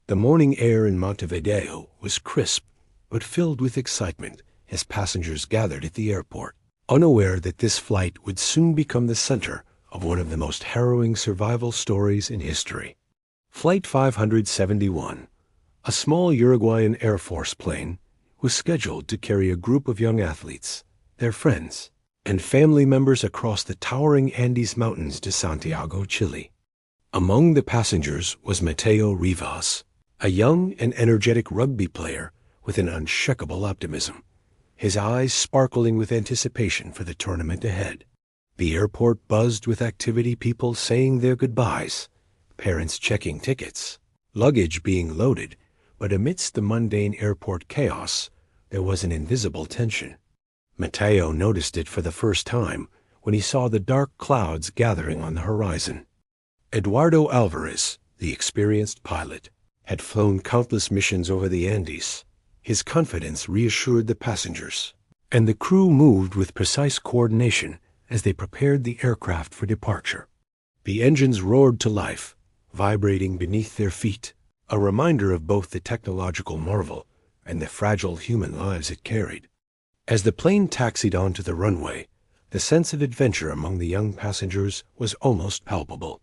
The morning air in Montevideo was crisp, but filled with excitement as passengers gathered at the airport, unaware that this flight would soon become the center of one of the most harrowing survival stories in history. Flight 571, a small Uruguayan Air Force plane, was scheduled to carry a group of young athletes, their friends, and family members across the towering Andes Mountains to Santiago, Chile. Among the passengers was Mateo Rivas, a young and energetic rugby player with an unshakable optimism, his eyes sparkling with anticipation for the tournament ahead. The airport buzzed with activity, people saying their goodbyes, parents checking tickets, luggage being loaded, but amidst the mundane airport chaos, there was an invisible tension. Mateo noticed it for the first time when he saw the dark clouds gathering on the horizon. Eduardo Alvarez, the experienced pilot, had flown countless missions over the Andes. His confidence reassured the passengers, and the crew moved with precise coordination as they prepared the aircraft for departure. The engines roared to life, vibrating beneath their feet, a reminder of both the technological marvel and the fragile human lives it carried. As the plane taxied onto the runway, the sense of adventure among the young passengers was almost palpable.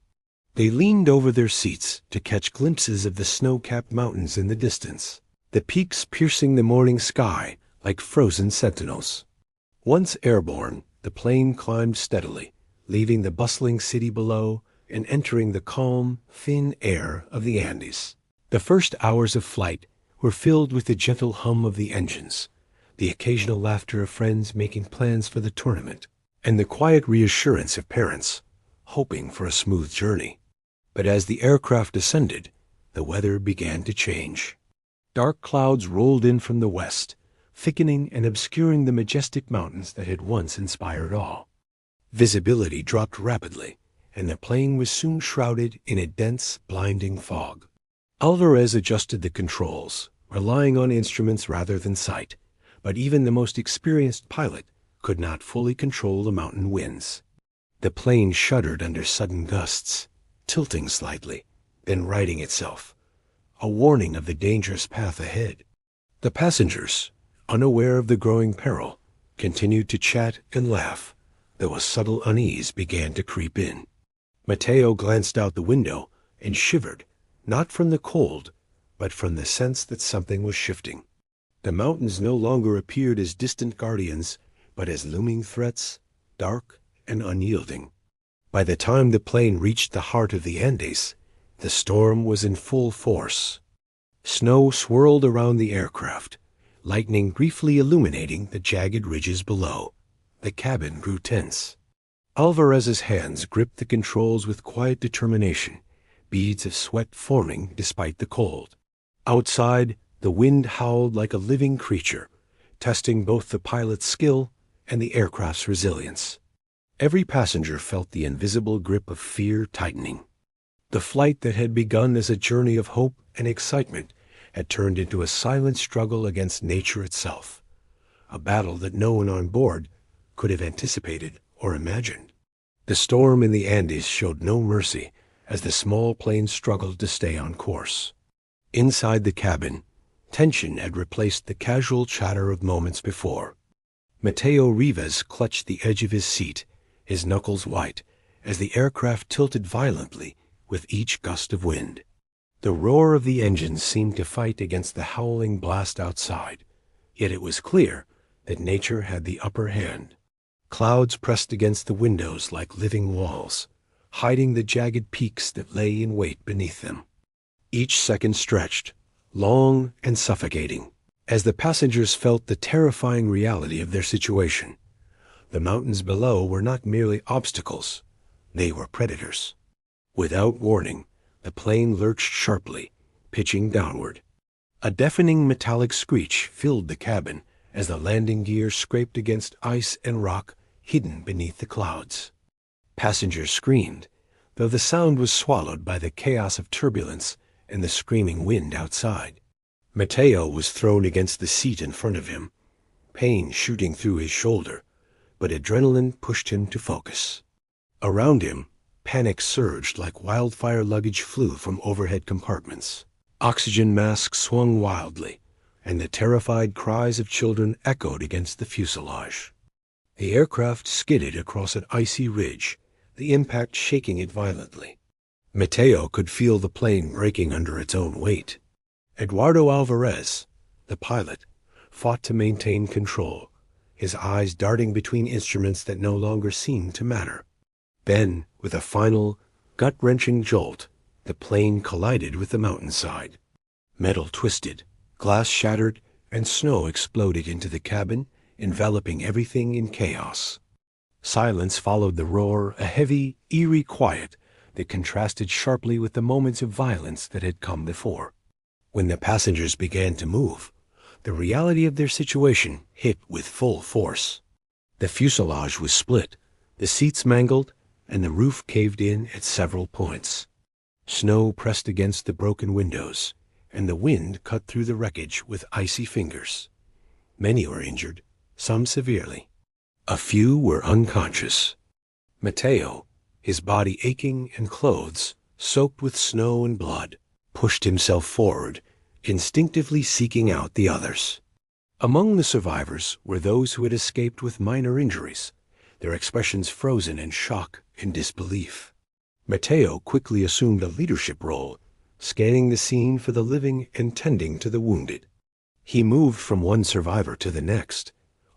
They leaned over their seats to catch glimpses of the snow-capped mountains in the distance, the peaks piercing the morning sky like frozen sentinels. Once airborne, the plane climbed steadily, leaving the bustling city below and entering the calm, thin air of the Andes. The first hours of flight were filled with the gentle hum of the engines, the occasional laughter of friends making plans for the tournament, and the quiet reassurance of parents, hoping for a smooth journey. But as the aircraft descended, the weather began to change. Dark clouds rolled in from the west, thickening and obscuring the majestic mountains that had once inspired awe. Visibility dropped rapidly, and the plane was soon shrouded in a dense, blinding fog. Alvarez adjusted the controls, relying on instruments rather than sight, but even the most experienced pilot could not fully control the mountain winds. The plane shuddered under sudden gusts, tilting slightly, then righting itself, a warning of the dangerous path ahead. The passengers, unaware of the growing peril, continued to chat and laugh, though a subtle unease began to creep in. Mateo glanced out the window and shivered, not from the cold, but from the sense that something was shifting. The mountains no longer appeared as distant guardians, but as looming threats, dark and unyielding. By the time the plane reached the heart of the Andes, the storm was in full force. Snow swirled around the aircraft, lightning briefly illuminating the jagged ridges below. The cabin grew tense. Alvarez's hands gripped the controls with quiet determination, beads of sweat forming despite the cold. Outside, the wind howled like a living creature, testing both the pilot's skill and the aircraft's resilience. Every passenger felt the invisible grip of fear tightening. The flight that had begun as a journey of hope and excitement had turned into a silent struggle against nature itself, a battle that no one on board could have anticipated or imagined. The storm in the Andes showed no mercy as the small plane struggled to stay on course. Inside the cabin, tension had replaced the casual chatter of moments before. Mateo Rivas clutched the edge of his seat, his knuckles white, as the aircraft tilted violently with each gust of wind. The roar of the engines seemed to fight against the howling blast outside, yet it was clear that nature had the upper hand. Clouds pressed against the windows like living walls, hiding the jagged peaks that lay in wait beneath them. Each second stretched, long and suffocating, as the passengers felt the terrifying reality of their situation. The mountains below were not merely obstacles, they were predators. Without warning, the plane lurched sharply, pitching downward. A deafening metallic screech filled the cabin as the landing gear scraped against ice and rock hidden beneath the clouds. Passengers screamed, though the sound was swallowed by the chaos of turbulence and the screaming wind outside. Mateo was thrown against the seat in front of him, pain shooting through his shoulder, but adrenaline pushed him to focus. Around him, panic surged like wildfire. Luggage flew from overhead compartments. Oxygen masks swung wildly, and the terrified cries of children echoed against the fuselage. The aircraft skidded across an icy ridge, the impact shaking it violently. Mateo could feel the plane breaking under its own weight. Eduardo Alvarez, the pilot, fought to maintain control, his eyes darting between instruments that no longer seemed to matter. Then, with a final, gut-wrenching jolt, the plane collided with the mountainside. Metal twisted, glass shattered, and snow exploded into the cabin, enveloping everything in chaos. Silence followed the roar, a heavy, eerie quiet that contrasted sharply with the moments of violence that had come before. When the passengers began to move, the reality of their situation hit with full force. The fuselage was split, the seats mangled, and the roof caved in at several points. Snow pressed against the broken windows, and the wind cut through the wreckage with icy fingers. Many were injured, some severely. A few were unconscious. Mateo, his body aching and clothes soaked with snow and blood, pushed himself forward, instinctively seeking out the others. Among the survivors were those who had escaped with minor injuries, their expressions frozen in shock and disbelief. Mateo quickly assumed a leadership role, scanning the scene for the living and tending to the wounded. He moved from one survivor to the next,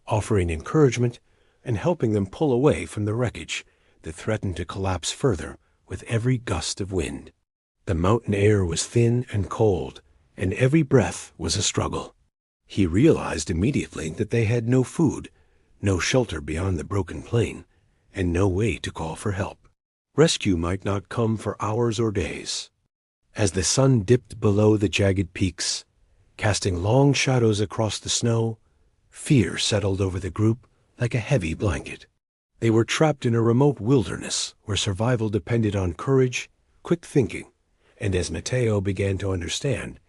offering encouragement and helping them pull away from the wreckage that threatened to collapse further with every gust of wind. The mountain air was thin and cold, and every breath was a struggle. He realized immediately that they had no food, no shelter beyond the broken plane, and no way to call for help. Rescue might not come for hours or days. As the sun dipped below the jagged peaks, casting long shadows across the snow, fear settled over the group like a heavy blanket. They were trapped in a remote wilderness where survival depended on courage, quick thinking, and as Mateo began to understand,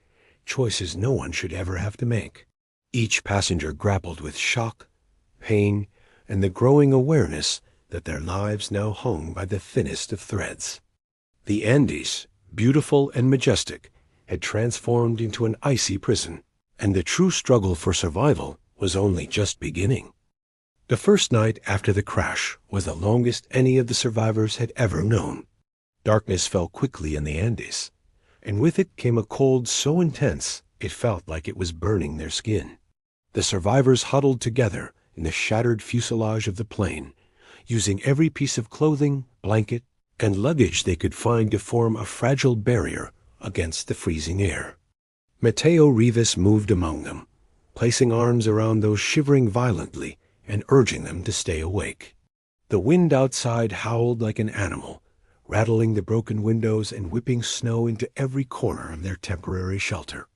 choices no one should ever have to make. Each passenger grappled with shock, pain, and the growing awareness that their lives now hung by the thinnest of threads. The Andes, beautiful and majestic, had transformed into an icy prison, and the true struggle for survival was only just beginning. The first night after the crash was the longest any of the survivors had ever known. Darkness fell quickly in the Andes, and with it came a cold so intense it felt like it was burning their skin. The survivors huddled together in the shattered fuselage of the plane, using every piece of clothing, blanket, and luggage they could find to form a fragile barrier against the freezing air. Mateo Rivas moved among them, placing arms around those shivering violently and urging them to stay awake. The wind outside howled like an animal, rattling the broken windows and whipping snow into every corner of their temporary shelter.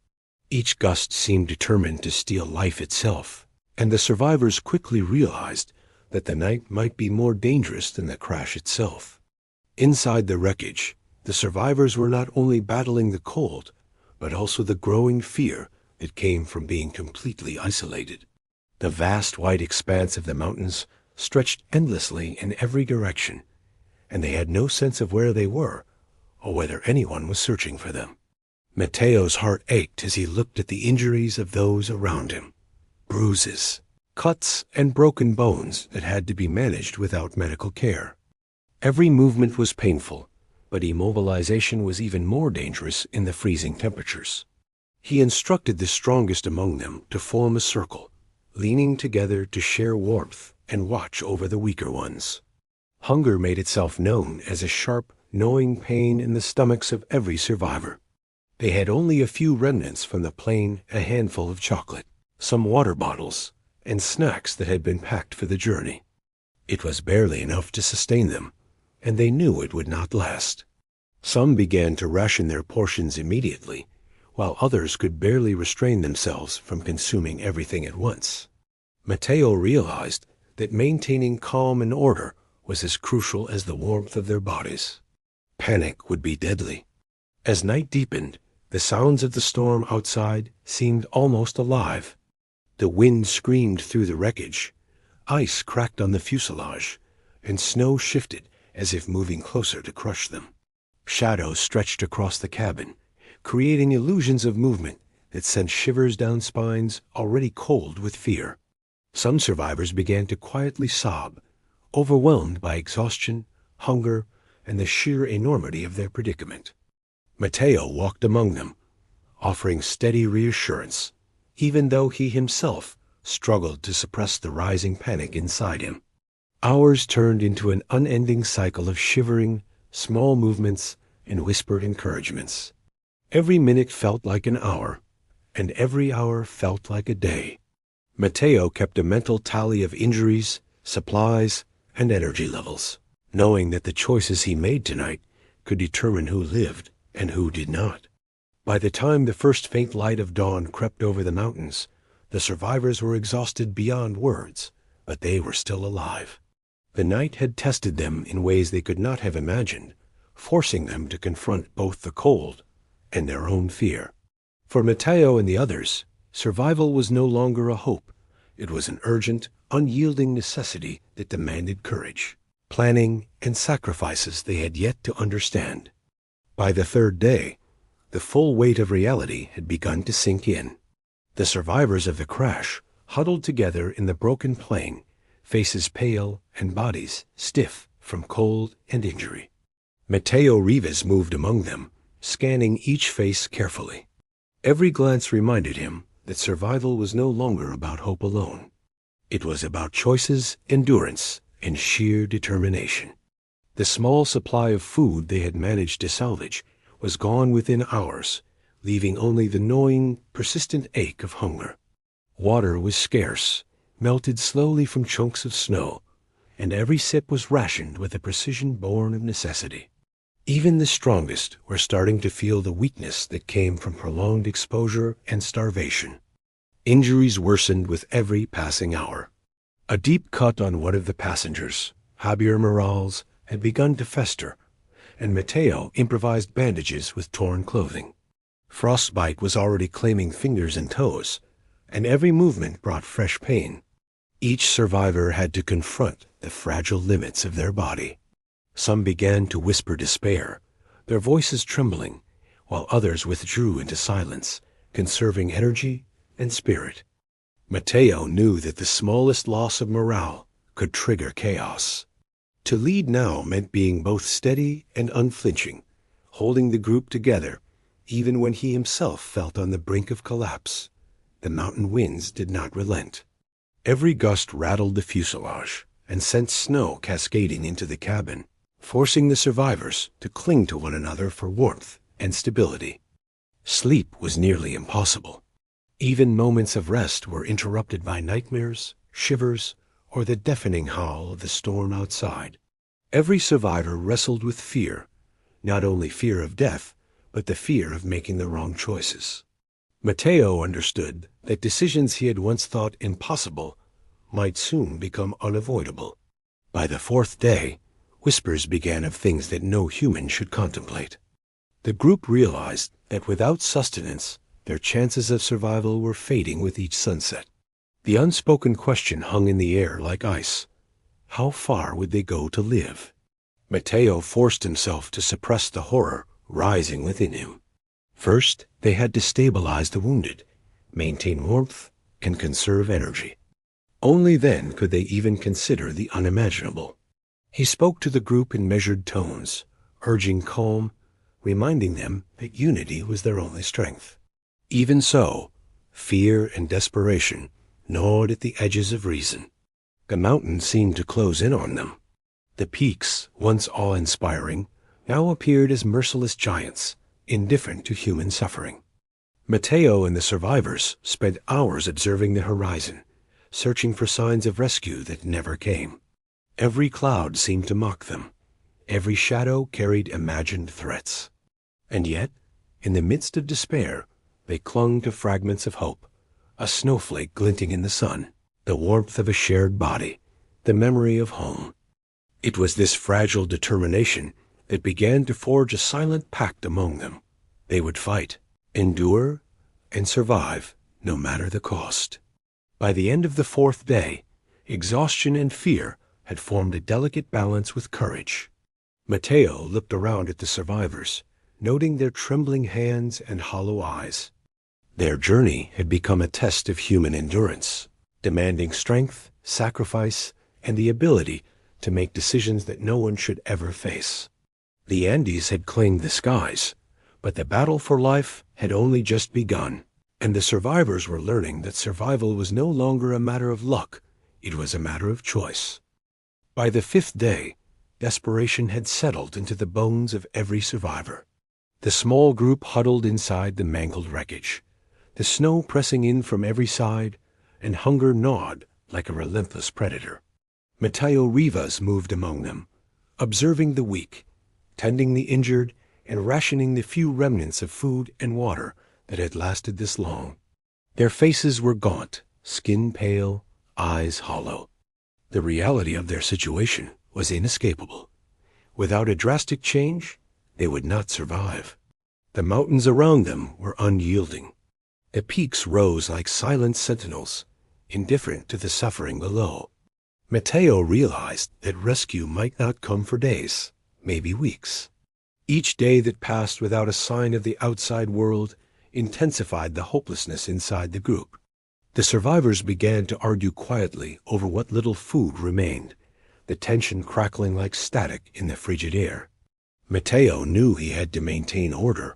Each gust seemed determined to steal life itself, and the survivors quickly realized that the night might be more dangerous than the crash itself. Inside the wreckage, the survivors were not only battling the cold, but also the growing fear that came from being completely isolated. The vast white expanse of the mountains stretched endlessly in every direction, and they had no sense of where they were or whether anyone was searching for them. Mateo's heart ached as he looked at the injuries of those around him. Bruises, cuts, and broken bones that had to be managed without medical care. Every movement was painful, but immobilization was even more dangerous in the freezing temperatures. He instructed the strongest among them to form a circle, leaning together to share warmth and watch over the weaker ones. Hunger made itself known as a sharp, gnawing pain in the stomachs of every survivor. They had only a few remnants from the plane, a handful of chocolate, some water bottles, and snacks that had been packed for the journey. It was barely enough to sustain them, and they knew it would not last. Some began to ration their portions immediately, while others could barely restrain themselves from consuming everything at once. Mateo realized that maintaining calm and order was as crucial as the warmth of their bodies. Panic would be deadly. As night deepened, the sounds of the storm outside seemed almost alive. The wind screamed through the wreckage, ice cracked on the fuselage, and snow shifted as if moving closer to crush them. Shadows stretched across the cabin, creating illusions of movement that sent shivers down spines already cold with fear. Some survivors began to quietly sob, overwhelmed by exhaustion, hunger, and the sheer enormity of their predicament. Mateo walked among them, offering steady reassurance, even though he himself struggled to suppress the rising panic inside him. Hours turned into an unending cycle of shivering, small movements, and whispered encouragements. Every minute felt like an hour, and every hour felt like a day. Mateo kept a mental tally of injuries, supplies, and energy levels, knowing that the choices he made tonight could determine who lived and who did not. By the time the first faint light of dawn crept over the mountains, the survivors were exhausted beyond words, but they were still alive. The night had tested them in ways they could not have imagined, forcing them to confront both the cold and their own fear. For Mateo and the others, survival was no longer a hope. It was an urgent, unyielding necessity that demanded courage, planning, and sacrifices they had yet to understand. By the third day, the full weight of reality had begun to sink in. The survivors of the crash huddled together in the broken plain, faces pale and bodies stiff from cold and injury. Mateo Rivas moved among them, scanning each face carefully. Every glance reminded him that survival was no longer about hope alone. It was about choices, endurance, and sheer determination. The small supply of food they had managed to salvage was gone within hours, leaving only the gnawing, persistent ache of hunger. Water was scarce, melted slowly from chunks of snow, and every sip was rationed with a precision born of necessity. Even the strongest were starting to feel the weakness that came from prolonged exposure and starvation. Injuries worsened with every passing hour. A deep cut on one of the passengers, Javier Morales, had begun to fester, and Mateo improvised bandages with torn clothing. Frostbite was already claiming fingers and toes, and every movement brought fresh pain. Each survivor had to confront the fragile limits of their body. Some began to whisper despair, their voices trembling, while others withdrew into silence, conserving energy and spirit. Mateo knew that the smallest loss of morale could trigger chaos. To lead now meant being both steady and unflinching, holding the group together even when he himself felt on the brink of collapse. The mountain winds did not relent. Every gust rattled the fuselage and sent snow cascading into the cabin, forcing the survivors to cling to one another for warmth and stability. Sleep was nearly impossible. Even moments of rest were interrupted by nightmares, shivers, or the deafening howl of the storm outside. Every survivor wrestled with fear, not only fear of death, but the fear of making the wrong choices. Mateo understood that decisions he had once thought impossible might soon become unavoidable. By the fourth day, whispers began of things that no human should contemplate. The group realized that without sustenance, their chances of survival were fading with each sunset. The unspoken question hung in the air like ice. How far would they go to live? Mateo forced himself to suppress the horror rising within him. First, they had to stabilize the wounded, maintain warmth, and conserve energy. Only then could they even consider the unimaginable. He spoke to the group in measured tones, urging calm, reminding them that unity was their only strength. Even so, fear and desperation gnawed at the edges of reason. The mountains seemed to close in on them. The peaks, once awe-inspiring, now appeared as merciless giants, indifferent to human suffering. Mateo and the survivors spent hours observing the horizon, searching for signs of rescue that never came. Every cloud seemed to mock them. Every shadow carried imagined threats. And yet, in the midst of despair, they clung to fragments of hope, a snowflake glinting in the sun, the warmth of a shared body, the memory of home. It was this fragile determination that began to forge a silent pact among them. They would fight, endure, and survive, no matter the cost. By the end of the fourth day, exhaustion and fear had formed a delicate balance with courage. Mateo looked around at the survivors, noting their trembling hands and hollow eyes. Their journey had become a test of human endurance, demanding strength, sacrifice, and the ability to make decisions that no one should ever face. The Andes had claimed the skies, but the battle for life had only just begun, and the survivors were learning that survival was no longer a matter of luck, it was a matter of choice. By the fifth day, desperation had settled into the bones of every survivor. The small group huddled inside the mangled wreckage, the snow pressing in from every side, and hunger gnawed like a relentless predator. Mateo Rivas moved among them, observing the weak, tending the injured, and rationing the few remnants of food and water that had lasted this long. Their faces were gaunt, skin pale, eyes hollow. The reality of their situation was inescapable. Without a drastic change, they would not survive. The mountains around them were unyielding. The peaks rose like silent sentinels, indifferent to the suffering below. Mateo realized that rescue might not come for days, maybe weeks. Each day that passed without a sign of the outside world intensified the hopelessness inside the group. The survivors began to argue quietly over what little food remained, the tension crackling like static in the frigid air. Mateo knew he had to maintain order,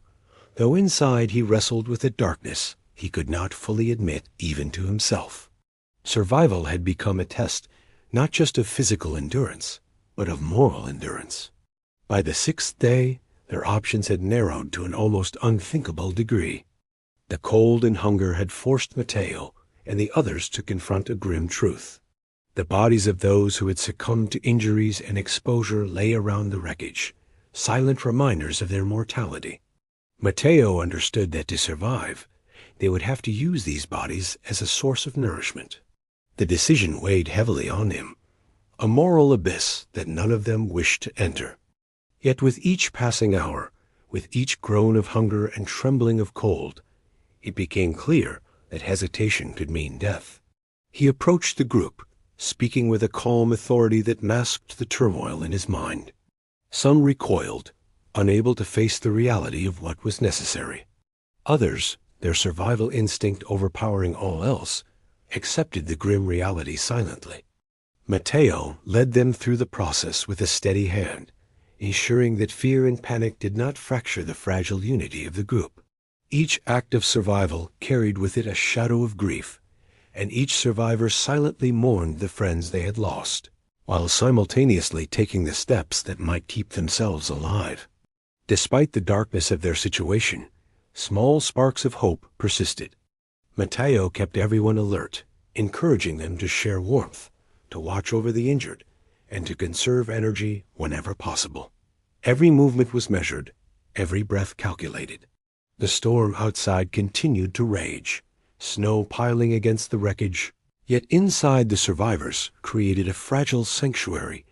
though inside he wrestled with a darkness he could not fully admit even to himself. Survival had become a test not just of physical endurance, but of moral endurance. By the sixth day, their options had narrowed to an almost unthinkable degree. The cold and hunger had forced Mateo and the others to confront a grim truth. The bodies of those who had succumbed to injuries and exposure lay around the wreckage, silent reminders of their mortality. Mateo understood that to survive, they would have to use these bodies as a source of nourishment. The decision weighed heavily on him, a moral abyss that none of them wished to enter. Yet with each passing hour, with each groan of hunger and trembling of cold, it became clear that hesitation could mean death. He approached the group, speaking with a calm authority that masked the turmoil in his mind. Some recoiled, unable to face the reality of what was necessary. Others, their survival instinct overpowering all else, accepted the grim reality silently. Mateo led them through the process with a steady hand, ensuring that fear and panic did not fracture the fragile unity of the group. Each act of survival carried with it a shadow of grief, and each survivor silently mourned the friends they had lost, while simultaneously taking the steps that might keep themselves alive. Despite the darkness of their situation, small sparks of hope persisted. Mateo kept everyone alert, encouraging them to share warmth, to watch over the injured, and to conserve energy whenever possible. Every movement was measured, every breath calculated. The storm outside continued to rage, snow piling against the wreckage, yet inside the survivors created a fragile sanctuary,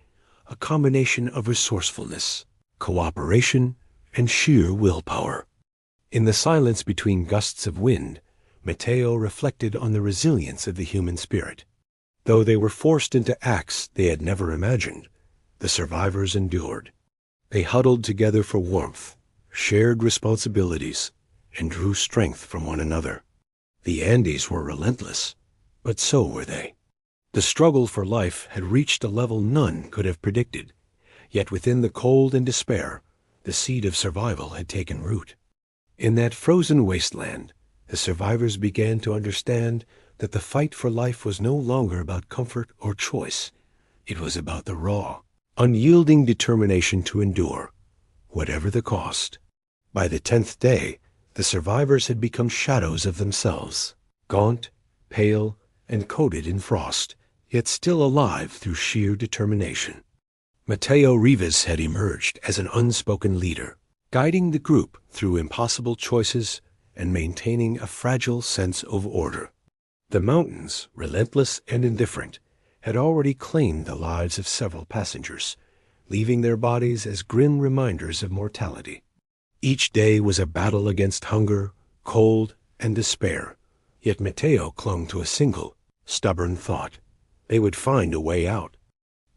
a combination of resourcefulness, cooperation, and sheer willpower. In the silence between gusts of wind, Mateo reflected on the resilience of the human spirit. Though they were forced into acts they had never imagined, the survivors endured. They huddled together for warmth, shared responsibilities, and drew strength from one another. The Andes were relentless, but so were they. The struggle for life had reached a level none could have predicted, yet within the cold and despair, the seed of survival had taken root. In that frozen wasteland, the survivors began to understand that the fight for life was no longer about comfort or choice. It was about the raw, unyielding determination to endure, whatever the cost. By the 10th day, the survivors had become shadows of themselves, gaunt, pale, and coated in frost, yet still alive through sheer determination. Mateo Rivas had emerged as an unspoken leader, guiding the group through impossible choices and maintaining a fragile sense of order. The mountains, relentless and indifferent, had already claimed the lives of several passengers, leaving their bodies as grim reminders of mortality. Each day was a battle against hunger, cold, and despair, yet Mateo clung to a single, stubborn thought. They would find a way out.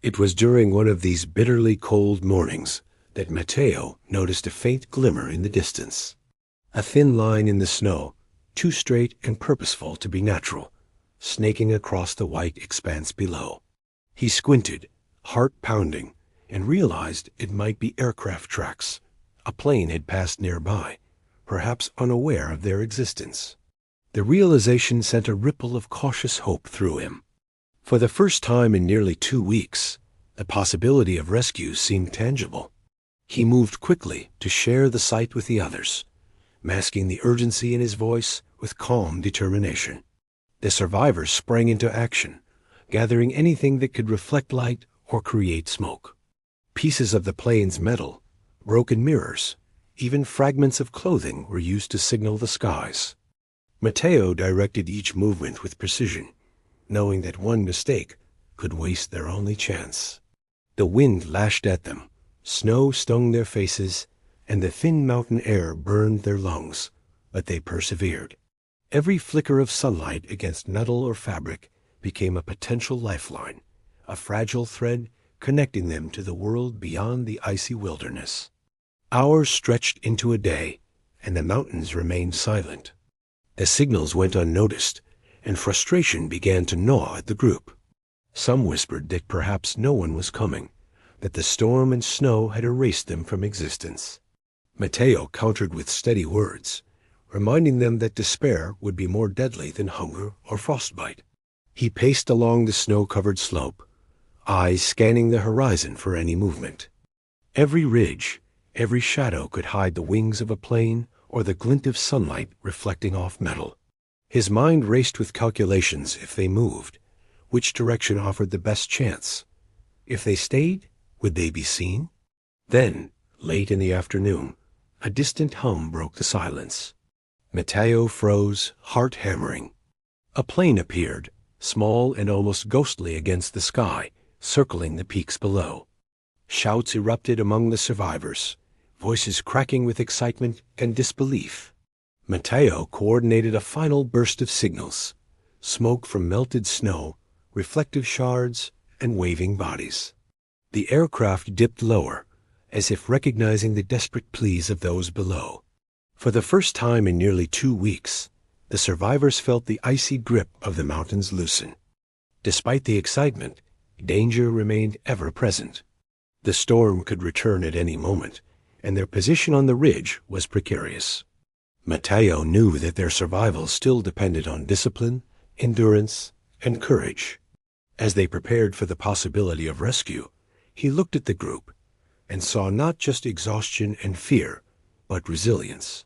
It was during one of these bitterly cold mornings that Mateo noticed a faint glimmer in the distance. A thin line in the snow, too straight and purposeful to be natural, snaking across the white expanse below. He squinted, heart pounding, and realized it might be aircraft tracks. A plane had passed nearby, perhaps unaware of their existence. The realization sent a ripple of cautious hope through him. For the first time in nearly 2 weeks, the possibility of rescue seemed tangible. He moved quickly to share the sight with the others, masking the urgency in his voice with calm determination. The survivors sprang into action, gathering anything that could reflect light or create smoke. Pieces of the plane's metal, broken mirrors, even fragments of clothing were used to signal the skies. Mateo directed each movement with precision, knowing that one mistake could waste their only chance. The wind lashed at them, snow stung their faces, and the thin mountain air burned their lungs, but they persevered. Every flicker of sunlight against metal or fabric became a potential lifeline, a fragile thread connecting them to the world beyond the icy wilderness. Hours stretched into a day, and the mountains remained silent. The signals went unnoticed, and frustration began to gnaw at the group. Some whispered that perhaps no one was coming, that the storm and snow had erased them from existence. Mateo countered with steady words, reminding them that despair would be more deadly than hunger or frostbite. He paced along the snow-covered slope, eyes scanning the horizon for any movement. Every ridge, every shadow could hide the wings of a plane or the glint of sunlight reflecting off metal. His mind raced with calculations. If they moved, which direction offered the best chance? If they stayed, would they be seen? Then, late in the afternoon, a distant hum broke the silence. Mateo froze, heart hammering. A plane appeared, small and almost ghostly against the sky, circling the peaks below. Shouts erupted among the survivors, voices cracking with excitement and disbelief. Mateo coordinated a final burst of signals, smoke from melted snow, reflective shards, and waving bodies. The aircraft dipped lower, as if recognizing the desperate pleas of those below. For the first time in nearly 2 weeks, the survivors felt the icy grip of the mountains loosen. Despite the excitement, danger remained ever present. The storm could return at any moment, and their position on the ridge was precarious. Mateo knew that their survival still depended on discipline, endurance, and courage. As they prepared for the possibility of rescue, he looked at the group and saw not just exhaustion and fear, but resilience.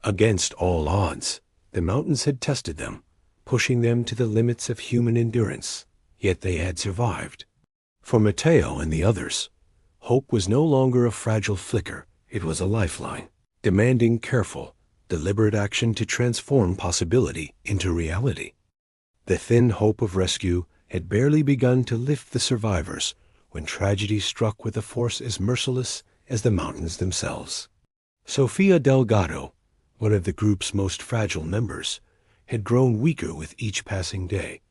Against all odds, the mountains had tested them, pushing them to the limits of human endurance, yet they had survived. For Mateo and the others, hope was no longer a fragile flicker, it was a lifeline, demanding careful, deliberate action to transform possibility into reality. The thin hope of rescue had barely begun to lift the survivors when tragedy struck with a force as merciless as the mountains themselves. Sofia Delgado, one of the group's most fragile members, had grown weaker with each passing day,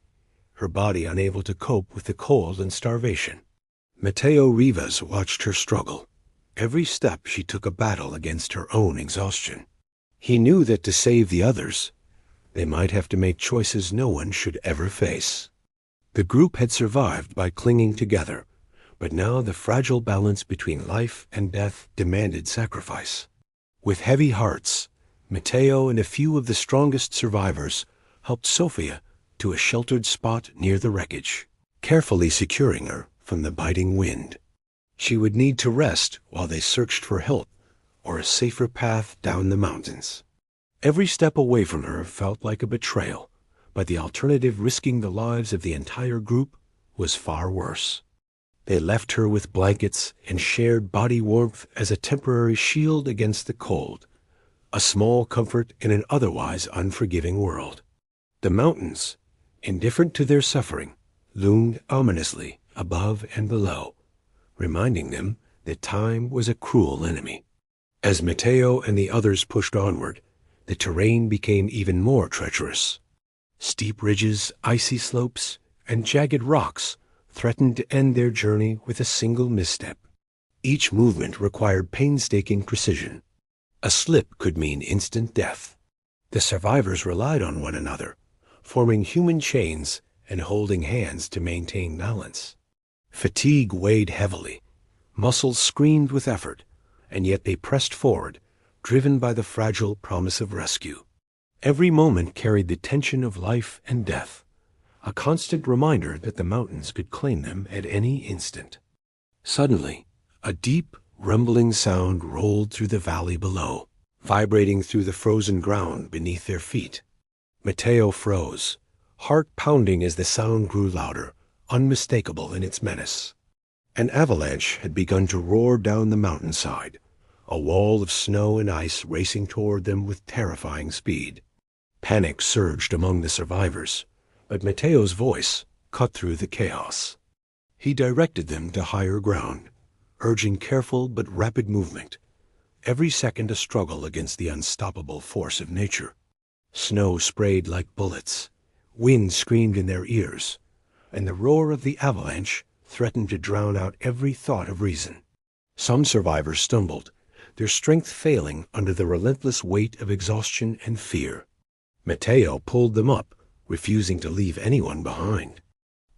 her body unable to cope with the cold and starvation. Mateo Rivas watched her struggle. Every step she took a battle against her own exhaustion. He knew that to save the others, they might have to make choices no one should ever face. The group had survived by clinging together, but now the fragile balance between life and death demanded sacrifice. With heavy hearts, Mateo and a few of the strongest survivors helped Sofia to a sheltered spot near the wreckage, carefully securing her from the biting wind. She would need to rest while they searched for help or a safer path down the mountains. Every step away from her felt like a betrayal, but the alternative, risking the lives of the entire group, was far worse. They left her with blankets and shared body warmth as a temporary shield against the cold, a small comfort in an otherwise unforgiving world. The mountains, indifferent to their suffering, loomed ominously above and below, reminding them that time was a cruel enemy. As Mateo and the others pushed onward, the terrain became even more treacherous. Steep ridges, icy slopes, and jagged rocks threatened to end their journey with a single misstep. Each movement required painstaking precision. A slip could mean instant death. The survivors relied on one another, forming human chains and holding hands to maintain balance. Fatigue weighed heavily. Muscles screamed with effort, and yet they pressed forward, driven by the fragile promise of rescue. Every moment carried the tension of life and death, a constant reminder that the mountains could claim them at any instant. Suddenly, a deep, rumbling sound rolled through the valley below, vibrating through the frozen ground beneath their feet. Mateo froze, heart pounding as the sound grew louder, unmistakable in its menace. An avalanche had begun to roar down the mountainside, a wall of snow and ice racing toward them with terrifying speed. Panic surged among the survivors, but Mateo's voice cut through the chaos. He directed them to higher ground, urging careful but rapid movement, every second a struggle against the unstoppable force of nature. Snow sprayed like bullets, wind screamed in their ears, and the roar of the avalanche threatened to drown out every thought of reason. Some survivors stumbled, their strength failing under the relentless weight of exhaustion and fear. Mateo pulled them up, refusing to leave anyone behind.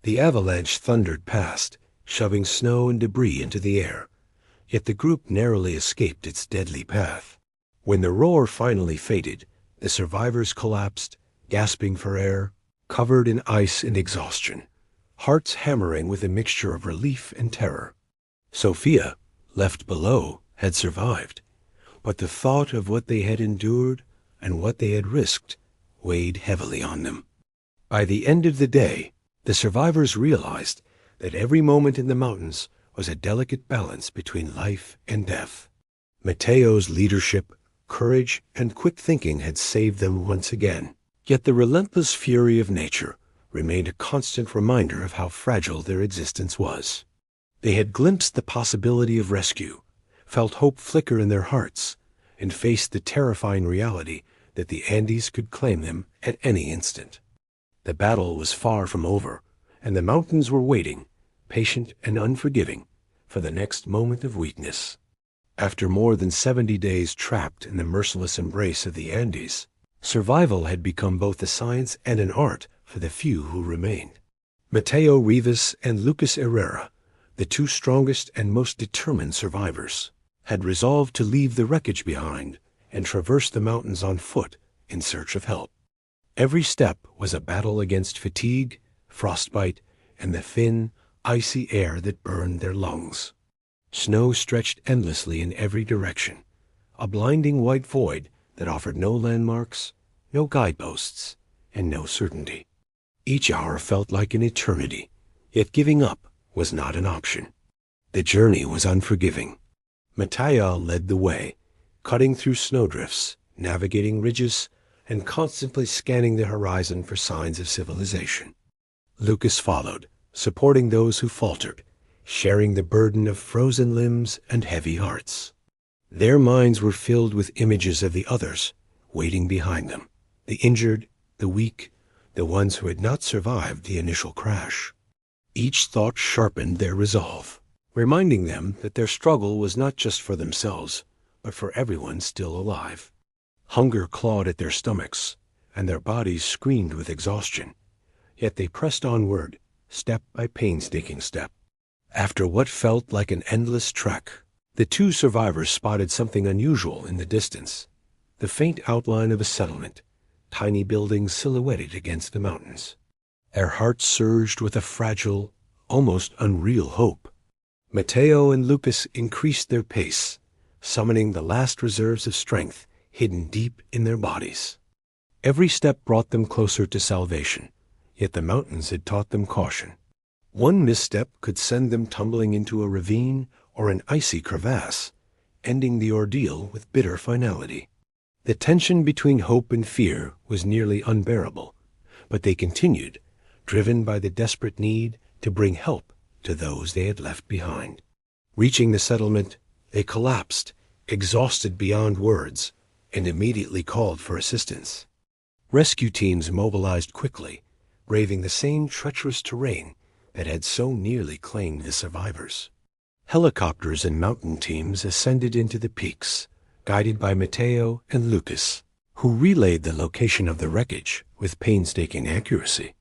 The avalanche thundered past, shoving snow and debris into the air, yet the group narrowly escaped its deadly path. When the roar finally faded, the survivors collapsed, gasping for air, covered in ice and exhaustion, hearts hammering with a mixture of relief and terror. Sofia, left below, had survived, but the thought of what they had endured and what they had risked weighed heavily on them. By the end of the day, the survivors realized that every moment in the mountains was a delicate balance between life and death. Mateo's leadership, courage, and quick thinking had saved them once again, yet the relentless fury of nature remained a constant reminder of how fragile their existence was. They had glimpsed the possibility of rescue, felt hope flicker in their hearts, and faced the terrifying reality that the Andes could claim them at any instant. The battle was far from over, and the mountains were waiting, patient and unforgiving, for the next moment of weakness. After more than 70 days trapped in the merciless embrace of the Andes, survival had become both a science and an art for the few who remained. Mateo Rivas and Lucas Herrera, the two strongest and most determined survivors, had resolved to leave the wreckage behind and traverse the mountains on foot in search of help. Every step was a battle against fatigue, frostbite, and the thin, icy air that burned their lungs. Snow stretched endlessly in every direction, a blinding white void that offered no landmarks, no guideposts, and no certainty. Each hour felt like an eternity, yet giving up was not an option. The journey was unforgiving. Mateo led the way, cutting through snowdrifts, navigating ridges, and constantly scanning the horizon for signs of civilization. Lucas followed, supporting those who faltered, sharing the burden of frozen limbs and heavy hearts. Their minds were filled with images of the others waiting behind them, the injured, the weak, the ones who had not survived the initial crash. Each thought sharpened their resolve, reminding them that their struggle was not just for themselves, but for everyone still alive. Hunger clawed at their stomachs, and their bodies screamed with exhaustion, yet they pressed onward, step by painstaking step. After what felt like an endless trek, the two survivors spotted something unusual in the distance, the faint outline of a settlement, tiny buildings silhouetted against the mountains. Their hearts surged with a fragile, almost unreal hope. Mateo and Lucas increased their pace, summoning the last reserves of strength hidden deep in their bodies. Every step brought them closer to salvation, yet the mountains had taught them caution. One misstep could send them tumbling into a ravine or an icy crevasse, ending the ordeal with bitter finality. The tension between hope and fear was nearly unbearable, but they continued, driven by the desperate need to bring help to those they had left behind. Reaching the settlement, they collapsed, exhausted beyond words, and immediately called for assistance. Rescue teams mobilized quickly, braving the same treacherous terrain that had so nearly claimed the survivors. Helicopters and mountain teams ascended into the peaks, guided by Mateo and Lucas, who relayed the location of the wreckage with painstaking accuracy.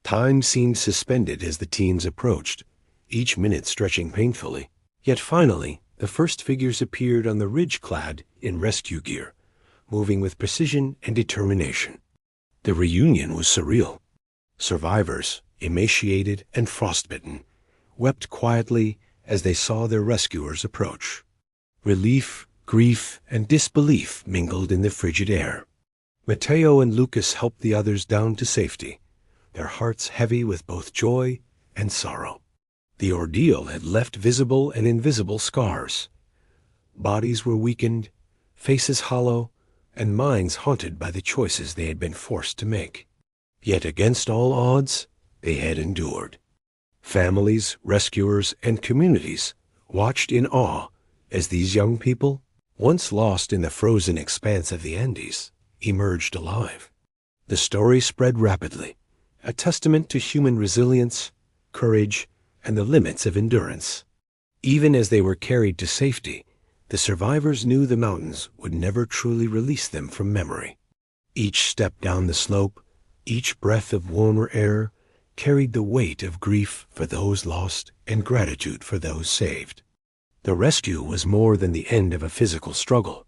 Time seemed suspended as the teams approached, each minute stretching painfully. Yet finally, the first figures appeared on the ridge clad in rescue gear, moving with precision and determination. The reunion was surreal. Survivors, emaciated and frostbitten, wept quietly as they saw their rescuers approach. Relief, grief, and disbelief mingled in the frigid air. Mateo and Lucas helped the others down to safety, their hearts heavy with both joy and sorrow. The ordeal had left visible and invisible scars. Bodies were weakened, faces hollow, and minds haunted by the choices they had been forced to make. Yet against all odds, they had endured. Families, rescuers, and communities watched in awe as these young people, once lost in the frozen expanse of the Andes, emerged alive. The story spread rapidly, a testament to human resilience, courage, and the limits of endurance. Even as they were carried to safety, the survivors knew the mountains would never truly release them from memory. Each step down the slope, each breath of warmer air, carried the weight of grief for those lost and gratitude for those saved. The rescue was more than the end of a physical struggle.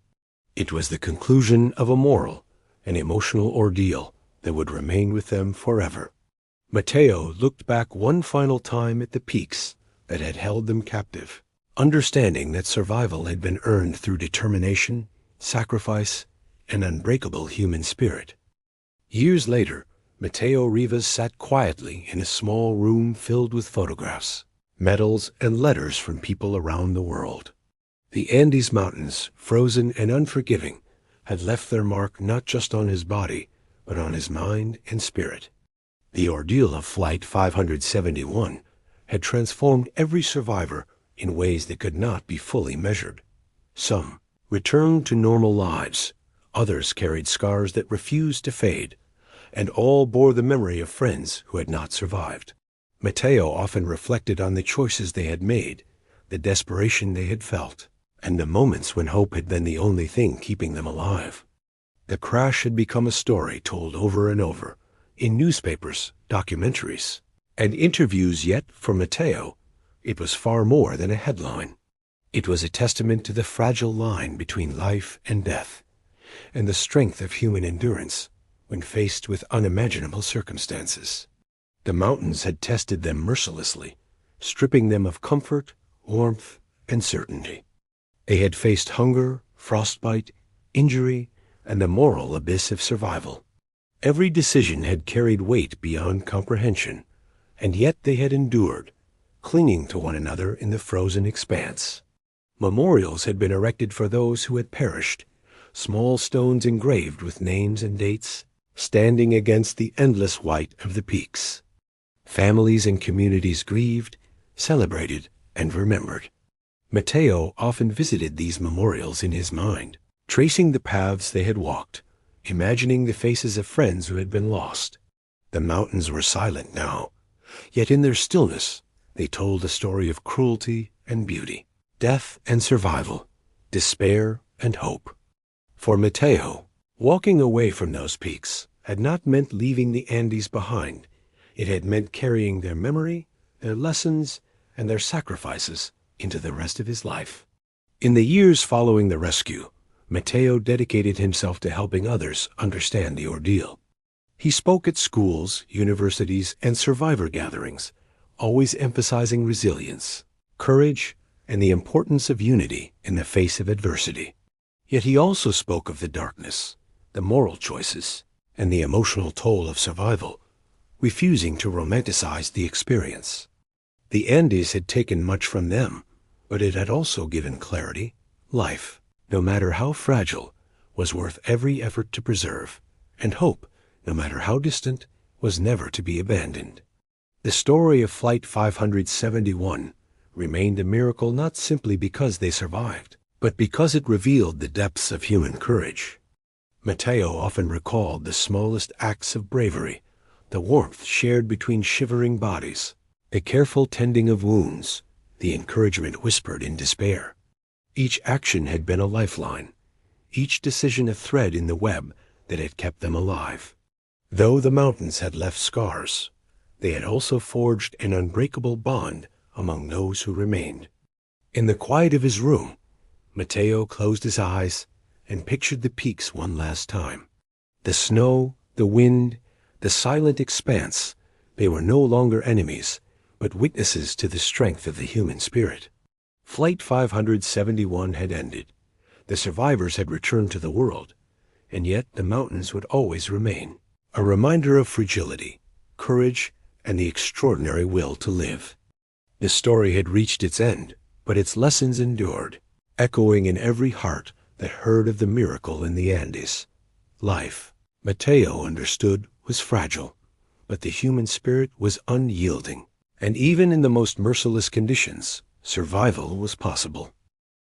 It was the conclusion of a moral and emotional ordeal that would remain with them forever. Mateo looked back one final time at the peaks that had held them captive, understanding that survival had been earned through determination, sacrifice, and unbreakable human spirit. Years later, Mateo Rivas sat quietly in a small room filled with photographs, medals, and letters from people around the world. The Andes Mountains, frozen and unforgiving, had left their mark not just on his body, but on his mind and spirit. The ordeal of Flight 571 had transformed every survivor in ways that could not be fully measured. Some returned to normal lives, others carried scars that refused to fade, and all bore the memory of friends who had not survived. Mateo often reflected on the choices they had made, the desperation they had felt, and the moments when hope had been the only thing keeping them alive. The crash had become a story told over and over, in newspapers, documentaries, and interviews, yet for Mateo, it was far more than a headline. It was a testament to the fragile line between life and death, and the strength of human endurance when faced with unimaginable circumstances. The mountains had tested them mercilessly, stripping them of comfort, warmth, and certainty. They had faced hunger, frostbite, injury, and the moral abyss of survival. Every decision had carried weight beyond comprehension, and yet they had endured, clinging to one another in the frozen expanse. Memorials had been erected for those who had perished, small stones engraved with names and dates, standing against the endless white of the peaks. Families and communities grieved, celebrated, and remembered. Mateo often visited these memorials in his mind, tracing the paths they had walked, imagining the faces of friends who had been lost. The mountains were silent now, yet in their stillness they told a story of cruelty and beauty, death and survival, despair and hope. For Mateo, walking away from those peaks had not meant leaving the Andes behind. It had meant carrying their memory, their lessons, and their sacrifices into the rest of his life. In the years following the rescue, Mateo dedicated himself to helping others understand the ordeal. He spoke at schools, universities, and survivor gatherings, always emphasizing resilience, courage, and the importance of unity in the face of adversity. Yet he also spoke of the darkness, the moral choices, and the emotional toll of survival, refusing to romanticize the experience. The Andes had taken much from them, but it had also given clarity. Life, no matter how fragile, was worth every effort to preserve, and hope, no matter how distant, was never to be abandoned. The story of Flight 571 remained a miracle not simply because they survived, but because it revealed the depths of human courage. Mateo often recalled the smallest acts of bravery, the warmth shared between shivering bodies, the careful tending of wounds, the encouragement whispered in despair. Each action had been a lifeline, each decision a thread in the web that had kept them alive. Though the mountains had left scars, they had also forged an unbreakable bond among those who remained. In the quiet of his room, Mateo closed his eyes and pictured the peaks one last time. The snow, the wind, the silent expanse, they were no longer enemies, but witnesses to the strength of the human spirit. Flight 571 had ended. The survivors had returned to the world, and yet the mountains would always remain, a reminder of fragility, courage, and the extraordinary will to live. The story had reached its end, but its lessons endured, echoing in every heart that heard of the miracle in the Andes. Life, Mateo understood, was fragile, but the human spirit was unyielding, and even in the most merciless conditions, survival was possible.